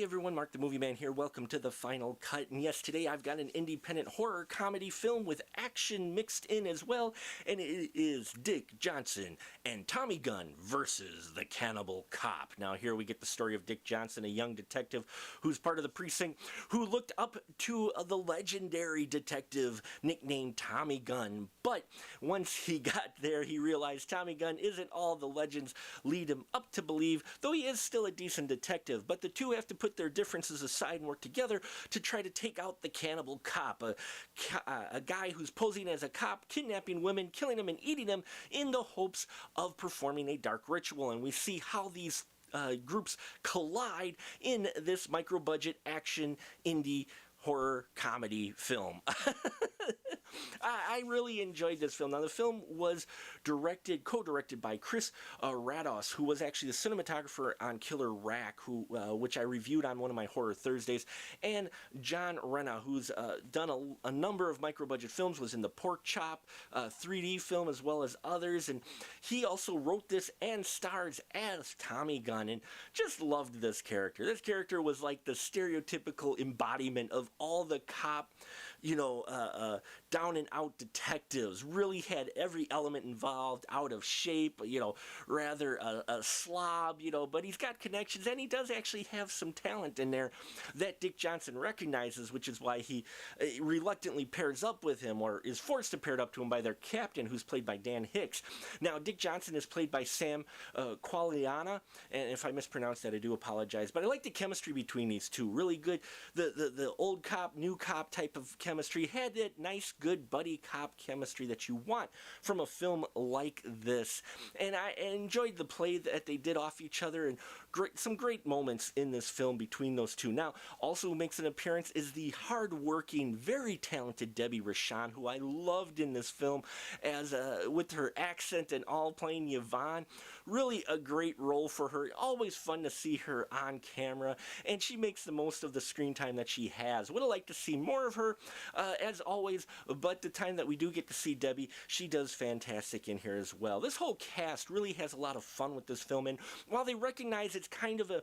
everyone, Mark the Movie Man here. Welcome to the final cut. And yes, today I've got an independent horror comedy film with action mixed in as well. And it is Dick Johnson and TommyGun versus the Cannibal Cop. Now here we get the story of Dick Johnson, a young detective who's part of the precinct who looked up to the legendary detective nicknamed TommyGun. But once he got there, he realized TommyGun isn't all the legends lead him up to believe, though he is still a decent detective. But the two have to put their differences aside and work together to try to take out the Cannibal Cop, a guy who's posing as a cop, kidnapping women, killing them, and eating them in the hopes of performing a dark ritual. And we see how these groups collide in this micro-budget action indie horror comedy film. I really enjoyed this film. Now, the film was co-directed by Chris Rados, who was actually the cinematographer on Killer Rack, which I reviewed on one of my Horror Thursdays, and John Renna, who's done a number of micro-budget films, was in the Pork Chop 3D film as well as others, and he also wrote this and stars as TommyGun, and just loved this character. This character was like the stereotypical embodiment of all the cop, down and out detectives. Really had every element involved, out of shape, rather a slob, but he's got connections, and he does actually have some talent in there that Dick Johnson recognizes, which is why he reluctantly pairs up with him, or is forced to pair up to him by their captain, who's played by Dan Hicks. Now, Dick Johnson is played by Sam Qualiana, and if I mispronounced that, I do apologize, but I like the chemistry between these two. Really good. The old cop, new cop type of chemistry had that nice, good buddy cop chemistry that you want from a film like this. And I enjoyed the play that they did off each other, and some great moments in this film between those two. Now, also who makes an appearance is the hard-working, very talented Debbie Rochon, who I loved in this film as with her accent and all, playing Yvonne. Really a great role for her. Always fun to see her on camera, and she makes the most of the screen time that she has. Would have liked to see more of her, as always, but the time that we do get to see Debbie, she does fantastic in here as well. This whole cast really has a lot of fun with this film, and while they recognize it's kind of a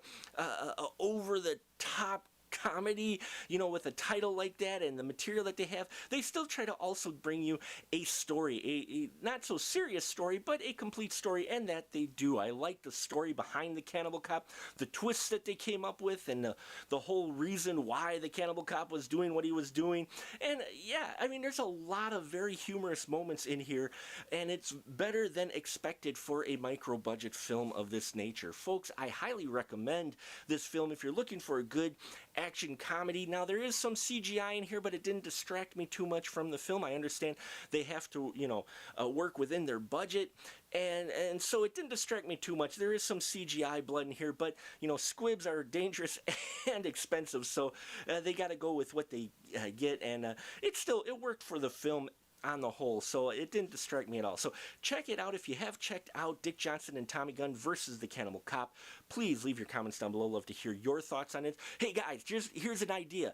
over-the-top comedy, with a title like that and the material that they have, they still try to also bring you a story, a not so serious story, but a complete story, and that they do. I like the story behind the Cannibal Cop, the twists that they came up with, and the whole reason why the Cannibal Cop was doing what he was doing. And yeah, I mean, there's a lot of very humorous moments in here, and it's better than expected for a micro-budget film of this nature. Folks, I highly recommend this film if you're looking for a good action comedy. Now, there is some CGI in here, but it didn't distract me too much from the film. I understand they have to, work within their budget, and so it didn't distract me too much. There is some CGI blood in here, but, squibs are dangerous and expensive, so they got to go with what they get, and it worked for the film on the whole, so it didn't distract me at all. So check it out if you have checked out Dick Johnson and TommyGun versus the Cannibal Cop. Please leave your comments down below. Love to hear your thoughts on it. Hey guys, here's an idea.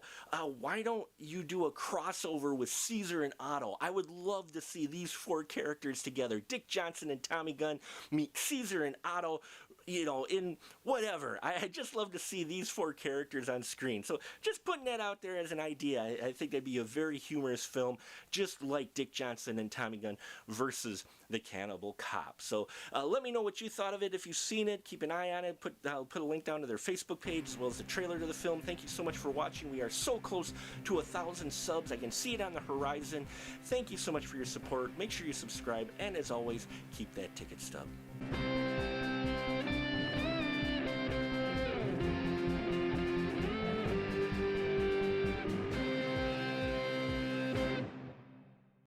Why don't you do a crossover with Caesar and Otto? I would love to see these four characters together. Dick Johnson and TommyGun meet Caesar and Otto, in whatever. I'd just love to see these four characters on screen. So just putting that out there as an idea. I think that'd be a very humorous film, just like Dick Johnson and TommyGun versus the Cannibal Cop. So let me know what you thought of it. If you've seen it, keep an eye on it. I'll put a link down to their Facebook page as well as the trailer to the film. Thank you so much for watching. We are so close to 1,000 subs. I can see it on the horizon. Thank you so much for your support. Make sure you subscribe, and as always, keep that ticket stub.